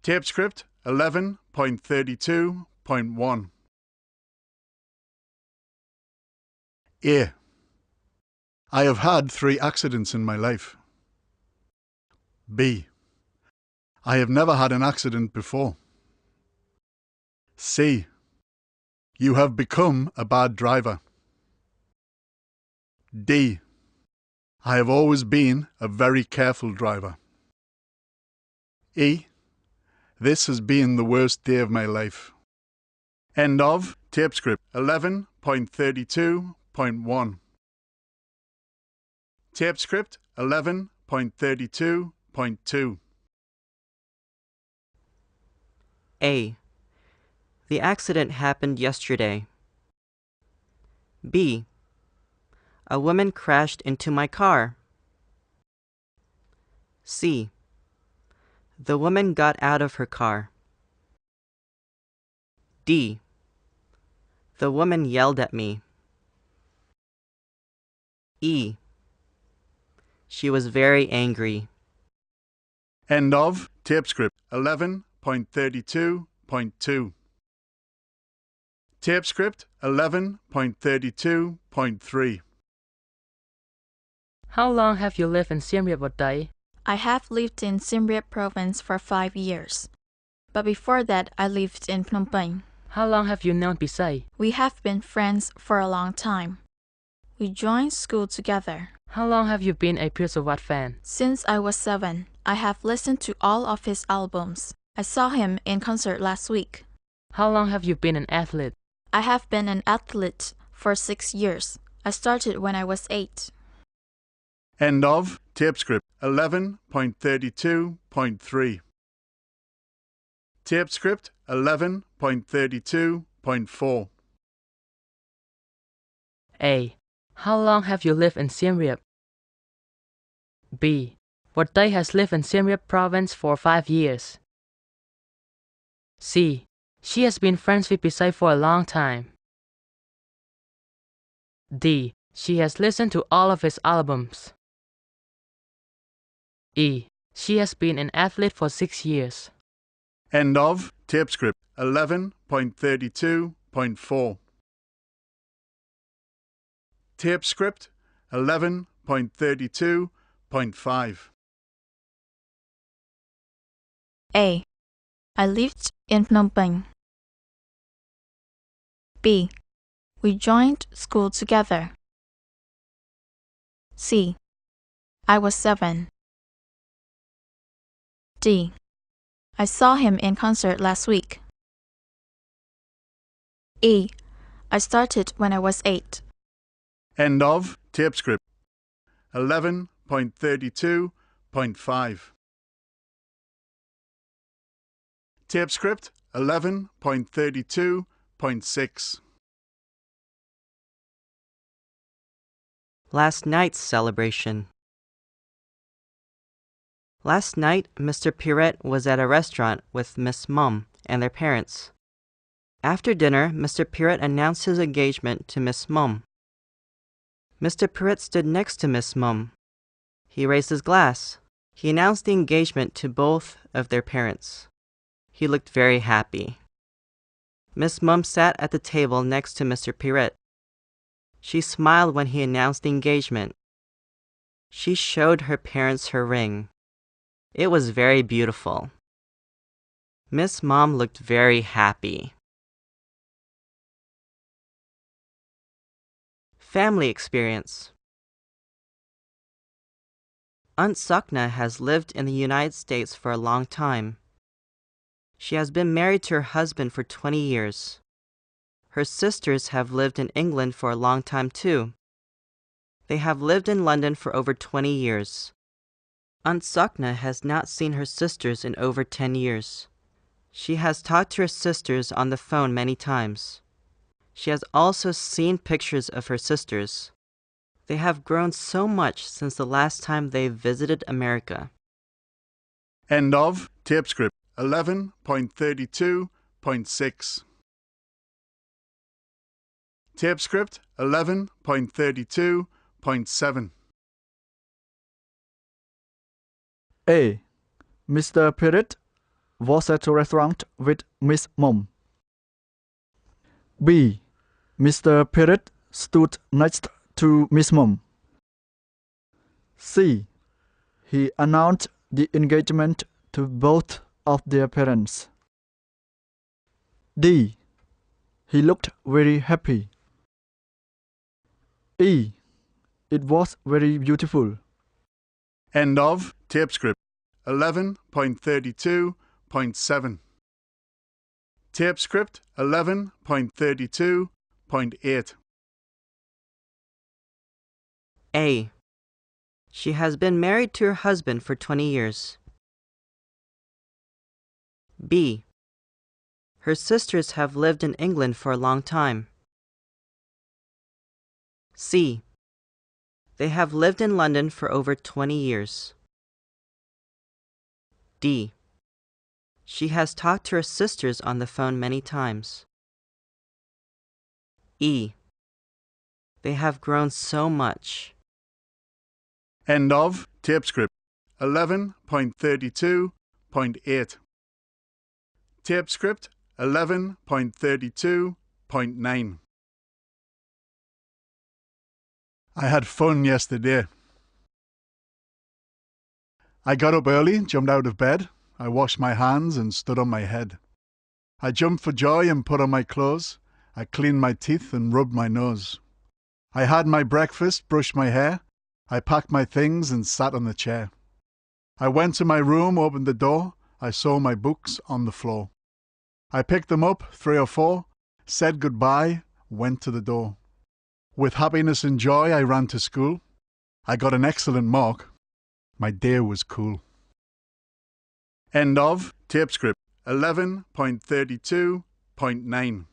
Tape script 11.32.1. A. I have had 3 accidents in my life. B. I have never had an accident before. C. You have become a bad driver. D. I have always been a very careful driver. E. This has been the worst day of my life. End of tape script 11.32.1. Tape script 11.32.2. A. The accident happened yesterday. B. A woman crashed into my car. C. The woman got out of her car. D. The woman yelled at me. E. She was very angry. End of tape script 11.32.2. Tape script 11.32.3. How long have you lived in Siem Reap, Day? I have lived in Siem Reap province for 5 years. But before that, I lived in Phnom Penh. How long have you known Pisay? We have been friends for a long time. We joined school together. How long have you been a Pirsawat fan? Since I was 7, I have listened to all of his albums. I saw him in concert last week. How long have you been an athlete? I have been an athlete for 6 years. I started when I was 8. End of tape script 11.32.3. Tape script 11.32.4. A. How long have you lived in Siem Reap? B. Day has lived in Siem Reap province for 5 years. C. She has been friends with Pisay for a long time. D. She has listened to all of his albums. E. She has been an athlete for 6 years. End of tape script 11.32.4. Tape script 11.32.5. A. I lived in Phnom Penh. B. We joined school together. C. I was 7. D. I saw him in concert last week. E. I started when I was 8. End of tape script 11.32.5. Tape script 11.32.6. Last night's celebration. Last night, Mr. Pirette was at a restaurant with Miss Mum and their parents. After dinner, Mr. Pirette announced his engagement to Miss Mum. Mr. Pirette stood next to Miss Mum. He raised his glass. He announced the engagement to both of their parents. He looked very happy. Miss Mum sat at the table next to Mr. Pirette. She smiled when he announced the engagement. She showed her parents her ring. It was very beautiful. Miss Mum looked very happy. Family experience. Aunt Sakna has lived in the United States for a long time. She has been married to her husband for 20 years. Her sisters have lived in England for a long time too. They have lived in London for over 20 years. Aunt Sakna has not seen her sisters in over 10 years. She has talked to her sisters on the phone many times. She has also seen pictures of her sisters. They have grown so much since the last time they visited America. End of tape script 11.32.6. Tape script 11.32.7. A. Mr. Pirette was at a restaurant with Miss Mom. B. Mr. Perret stood next to Miss Mom. C. He announced the engagement to both of their parents. D. He looked very happy. E. It was very beautiful. End of tape script 11.32.7. Tape script 11.32.8. A. She has been married to her husband for 20 years. B. Her sisters have lived in England for a long time. C. They have lived in London for over 20 years. D. She has talked to her sisters on the phone many times. E. They have grown so much. End of tape script 11.32.8. Tape script 11.32.9. I had fun yesterday. I got up early, jumped out of bed. I washed my hands and stood on my head. I jumped for joy and put on my clothes. I cleaned my teeth and rubbed my nose. I had my breakfast, brushed my hair. I packed my things and sat on the chair. I went to my room, opened the door. I saw my books on the floor. I picked them up, 3 or 4, said goodbye, went to the door. With happiness and joy, I ran to school. I got an excellent mark. My day was cool. End of tape script 11.32.9.